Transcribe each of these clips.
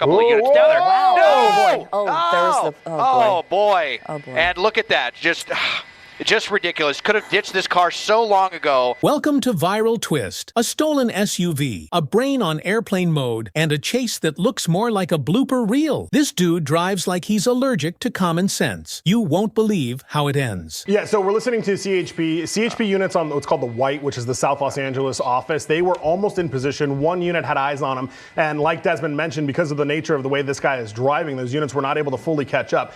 couple of units down there. Wow. No! Oh, boy. Oh, there's the... Oh, boy. Oh, boy. And look at that. Just ridiculous. Could have ditched this car so long ago. Welcome to Viral Twist, a stolen SUV, a brain on airplane mode, and a chase that looks more like a blooper reel. This dude drives like he's allergic to common sense. You won't believe how it ends. Yeah, so we're listening to CHP. CHP units on what's called the White, which is the South Los Angeles office. They were almost in position. One unit had eyes on them. And like Desmond mentioned, because of the nature of the way this guy is driving, those units were not able to fully catch up.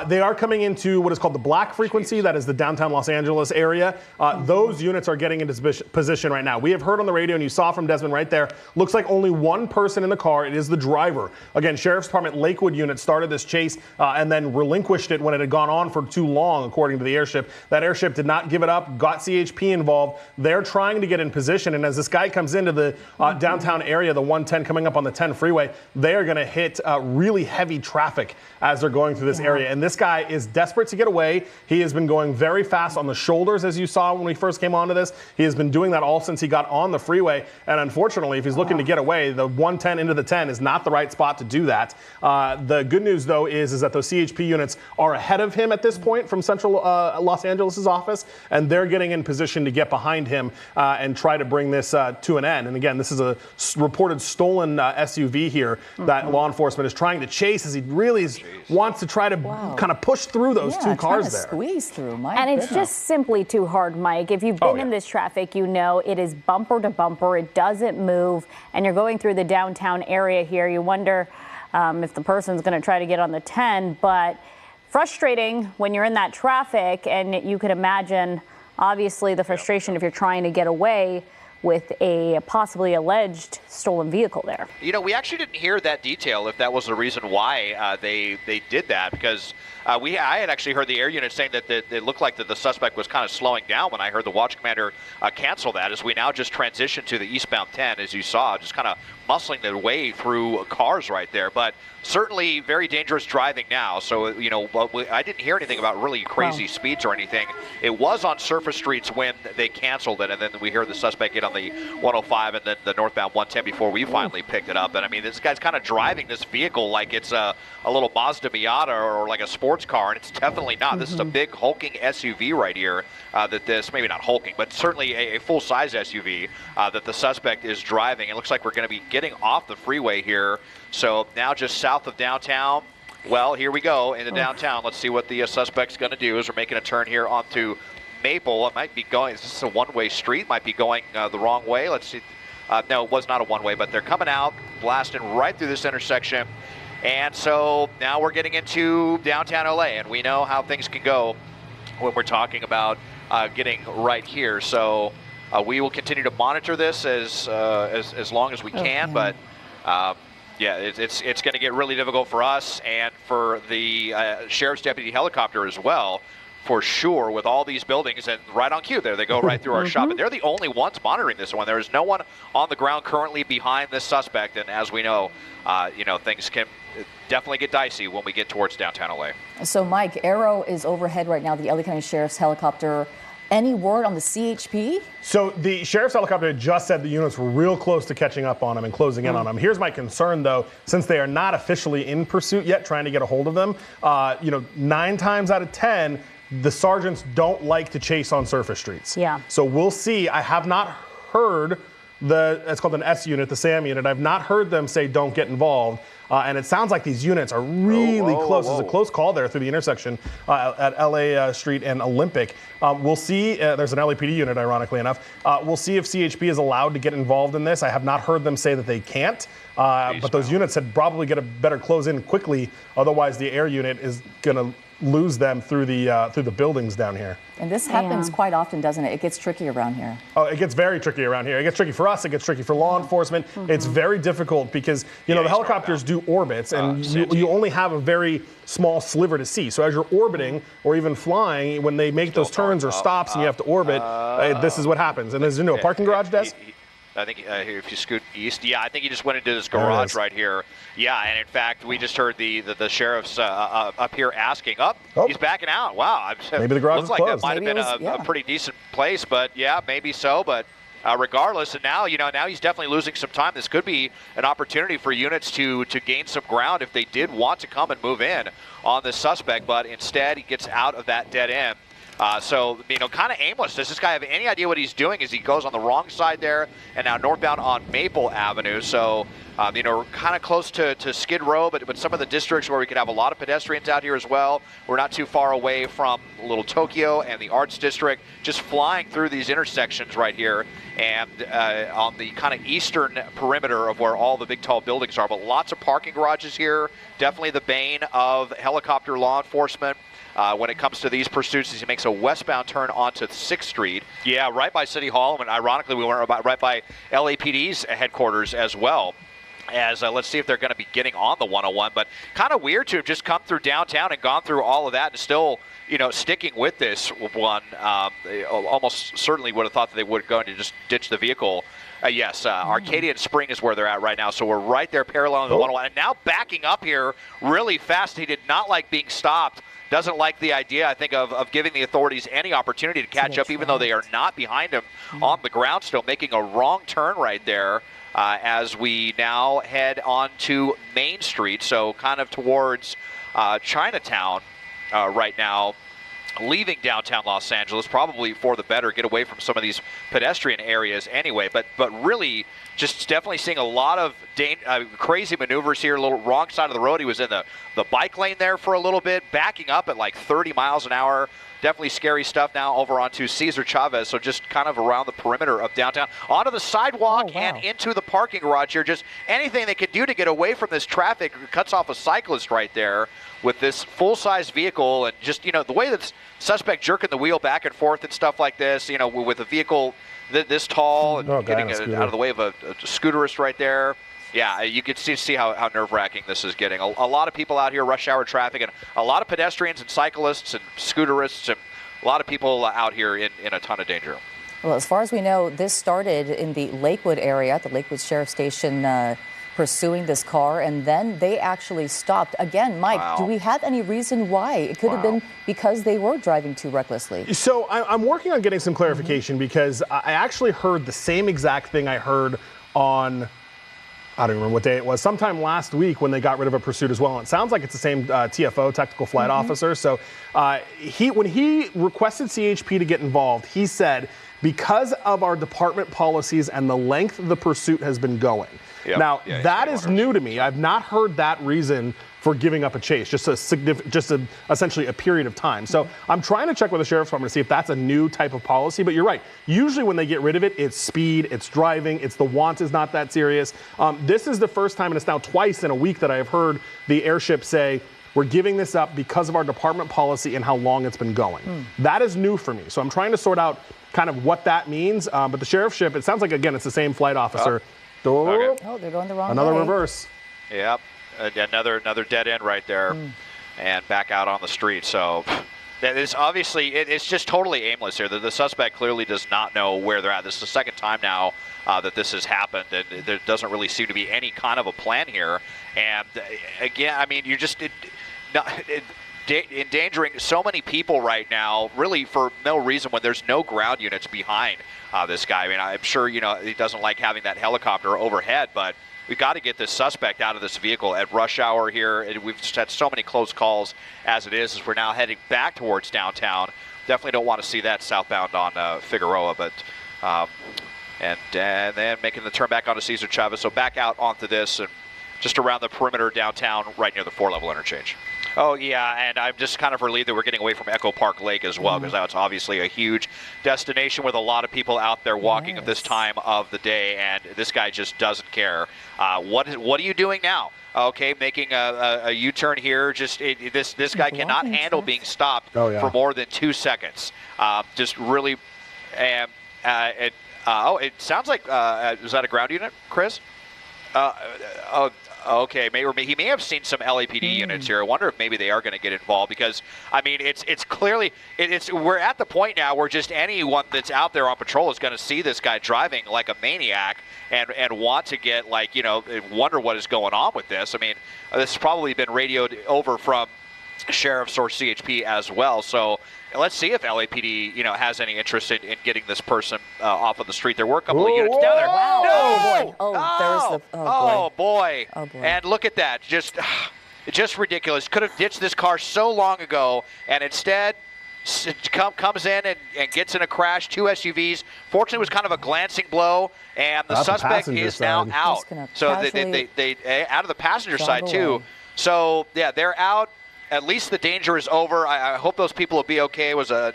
They are coming into what is called the black frequency. That is the downtown Los Angeles area. Those units are getting into position right now. We have heard on the radio, and you saw from Desmond right there, looks like only one person in the car. It is the driver. Again, Sheriff's Department Lakewood unit started this chase and then relinquished it when it had gone on for too long, according to the airship. That airship did not give it up, got CHP involved. They're trying to get in position, and as this guy comes into the downtown area, the 110 coming up on the 10 freeway, they are going to hit really heavy traffic as they're going through this area. And this guy is desperate to get away. He has been going very fast on the shoulders, as you saw when we first came onto this. He has been doing that all since he got on the freeway. And unfortunately, if he's looking to get away, the 110 into the 10 is not the right spot to do that. The good news, though, is that those CHP units are ahead of him at this point from Central Los Angeles' office, and they're getting in position to get behind him and try to bring this to an end. And again, this is a reported stolen SUV here that law enforcement is trying to chase as he really wants to try to kind of push through those two cars there. Squeeze through, Mike. And it's just simply too hard, Mike. If you've been in this traffic, you know it is bumper to bumper. It doesn't move. And you're going through the downtown area here. You wonder if the person's going to try to get on the 10. But frustrating when you're in that traffic. And you could imagine, obviously, the frustration if you're trying to get away with a possibly alleged stolen vehicle there. You know, we actually didn't hear that detail, if that was the reason why they did that, because I had actually heard the air unit saying that it looked like that the suspect was kind of slowing down when I heard the watch commander cancel that, as we now just transition to the eastbound 10, as you saw, just kind of muscling their way through cars right there. But certainly very dangerous driving now. So, you know, I didn't hear anything about really crazy speeds or anything. It was on surface streets when they canceled it, and then we heard the suspect get on the 105 and then the northbound 110 before we finally picked it up. And I mean, this guy's kind of driving this vehicle like it's a little Mazda Miata or like a sports car, and it's definitely not. This is a big hulking SUV right here maybe not hulking, but certainly a full-size SUV that the suspect is driving. It looks like we're going to be getting off the freeway here. So now just south of downtown. Well, here we go into downtown. Let's see what the suspect's going to do as we're making a turn here onto Maple. It might be going, is this a one-way street? Might be going the wrong way. Let's see. No, it was not a one-way, but they're coming out, blasting right through this intersection. And so now we're getting into downtown LA, and we know how things can go when we're talking about getting right here. So we will continue to monitor this as long as we can, but yeah, it's going to get really difficult for us and for the sheriff's deputy helicopter as well, for sure, with all these buildings. And right on cue there, they go right through our shop, and they're the only ones monitoring this one. There is no one on the ground currently behind this suspect, and as we know, things can definitely get dicey when we get towards downtown LA. So, Mike, Arrow is overhead right now, the LA County Sheriff's helicopter. Any word on the CHP? So the sheriff's helicopter just said the units were real close to catching up on them and closing in on them. Here's my concern, though, since they are not officially in pursuit yet, trying to get a hold of them. 9 times out of 10, the sergeants don't like to chase on surface streets. Yeah. So we'll see. I have not heard it's called an S unit, the SAM unit. I've not heard them say don't get involved. And it sounds like these units are really close. There's a close call there through the intersection at LA Street and Olympic. We'll see. There's an LAPD unit, ironically enough. We'll see if CHP is allowed to get involved in this. I have not heard them say that they can't. But those units had probably get a better close in quickly. Otherwise, the air unit is going to lose them through the buildings down here. And this happens quite often, doesn't it? It gets tricky around here. Oh, it gets very tricky around here. It gets tricky for us. It gets tricky for law enforcement. It's very difficult because, the helicopters do orbits, and you only have a very small sliver to see. So as you're orbiting or even flying, when they make those turns or stops and you have to orbit, this is what happens. And there's a parking garage desk. I think if you scoot east, I think he just went into this garage right here. Yeah, and in fact, we just heard the sheriff's up here asking. He's backing out. Wow. Maybe the garage looks is like closed. that might have been a pretty decent place, but yeah, maybe so. But regardless. And now, now he's definitely losing some time. This could be an opportunity for units to gain some ground if they did want to come and move in on this suspect, but instead he gets out of that dead end. So, kind of aimless. Does this guy have any idea what he's doing as he goes on the wrong side there and now northbound on Maple Avenue? So, we're kind of close to Skid Row, but some of the districts where we could have a lot of pedestrians out here as well. We're not too far away from Little Tokyo and the Arts District, just flying through these intersections right here and on the kind of eastern perimeter of where all the big tall buildings are. But lots of parking garages here, definitely the bane of helicopter law enforcement. When it comes to these pursuits, as he makes a westbound turn onto 6th Street. Yeah, right by City Hall, and ironically, we were right by LAPD's headquarters as well. As let's see if they're going to be getting on the 101. But kind of weird to have just come through downtown and gone through all of that and still, sticking with this one. Almost certainly would have thought that they would go and just ditch the vehicle. Yes, Arcadia and Spring is where they're at right now. So we're right there paralleling the 101. And now backing up here really fast. He did not like being stopped. Doesn't like the idea, I think, of giving the authorities any opportunity to catch up, even though they are not behind him on the ground still, making a wrong turn right there as we now head on to Main Street, so kind of towards Chinatown right now, leaving downtown Los Angeles, probably for the better, get away from some of these pedestrian areas anyway, but really just definitely seeing a lot of crazy maneuvers here, a little wrong side of the road. He was in the bike lane there for a little bit, backing up at like 30 miles an hour. Definitely scary stuff now over onto Cesar Chavez, so just kind of around the perimeter of downtown, onto the sidewalk and into the parking garage here. Just anything they could do to get away from this traffic. Cuts off a cyclist right there with this full-size vehicle, and just, the way that suspect jerking the wheel back and forth and stuff like this, with a vehicle this tall and getting out of the way of a scooterist right there. Yeah, you can see how nerve-wracking this is getting. A lot of people out here, rush hour traffic, and a lot of pedestrians and cyclists and scooterists, and a lot of people out here in a ton of danger. Well, as far as we know, this started in the Lakewood area, the Lakewood Sheriff Station, pursuing this car, and then they actually stopped. Again, Mike, do we have any reason why? It could have been because they were driving too recklessly. So I'm working on getting some clarification because I actually heard the same exact thing I heard on, I don't remember what day it was, sometime last week when they got rid of a pursuit as well. And it sounds like it's the same TFO, Technical Flight Officer. So when he requested CHP to get involved, he said, because of our department policies and the length the pursuit has been going. Yep. Now, that is new to me. I've not heard that reason for giving up a chase, essentially a period of time. So I'm trying to check with the Sheriff's Department to see if that's a new type of policy. But you're right. Usually when they get rid of it, it's speed, it's driving, it's the want is not that serious. This is the first time, and it's now twice in a week that I have heard the airship say, we're giving this up because of our department policy and how long it's been going. That is new for me. So I'm trying to sort out kind of what that means. But the sheriff's ship, it sounds like, again, it's the same flight officer. Oh, they're going the wrong way. Another reverse. Yep. Another dead end right there, and back out on the street. So that is obviously, it's just totally aimless here. The suspect clearly does not know where they're at. This is the second time now that this has happened, and there doesn't really seem to be any kind of a plan here. And again, I mean, you're just endangering so many people right now, really for no reason, when there's no ground units behind this guy. I mean, I'm sure, he doesn't like having that helicopter overhead, but we've got to get this suspect out of this vehicle at rush hour here. And we've just had so many close calls as it is, as we're now heading back towards downtown. Definitely don't want to see that southbound on Figueroa, but and then making the turn back onto Cesar Chavez. So back out onto this and just around the perimeter downtown, right near the 4-level interchange. Oh, yeah, and I'm just kind of relieved that we're getting away from Echo Park Lake as well, because that's obviously a huge destination with a lot of people out there walking at this time of the day, and this guy just doesn't care. What are you doing now? Okay, making a U-turn here. Just this guy cannot handle being stopped for more than 2 seconds. Just really, it sounds like, is that a ground unit, Chris? Okay, he may have seen some LAPD units here. I wonder if maybe they are going to get involved, because I mean, it's clearly we're at the point now where just anyone that's out there on patrol is going to see this guy driving like a maniac and want to get, like, wonder what is going on with this. I mean, this has probably been radioed over from sheriffs or CHP as well. So let's see if LAPD, has any interest in getting this person off of the street. There were a couple of units down there. Wow. No! Oh, boy. Oh, boy. Oh, boy. And look at that. Just ridiculous. Could have ditched this car so long ago, and instead comes in and gets in a crash. 2 SUVs. Fortunately, it was kind of a glancing blow, and the suspect is now out. So they out of the passenger side too. So yeah, they're out. At least the danger is over. I hope those people will be okay. It was a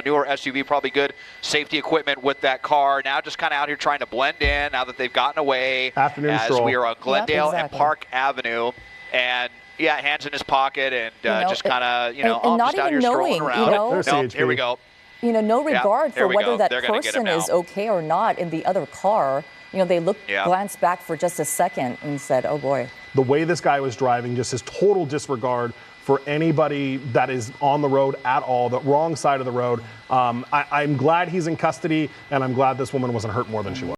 newer SUV, probably good safety equipment with that car. Now just kind of out here trying to blend in now that they've gotten away. Afternoon as stroll. we are on Glendale Yep, exactly. and Park Avenue. And yeah, hands in his pocket and just kind of, and not just out even here knowing, strolling around. No, here we go. No regard there for we whether go. that They're gonna get him person is now. okay or not in the other car. They glanced back for just a second and said, oh boy. The way this guy was driving, just his total disregard for anybody that is on the road at all, the wrong side of the road. I'm glad he's in custody, and I'm glad this woman wasn't hurt more than she was.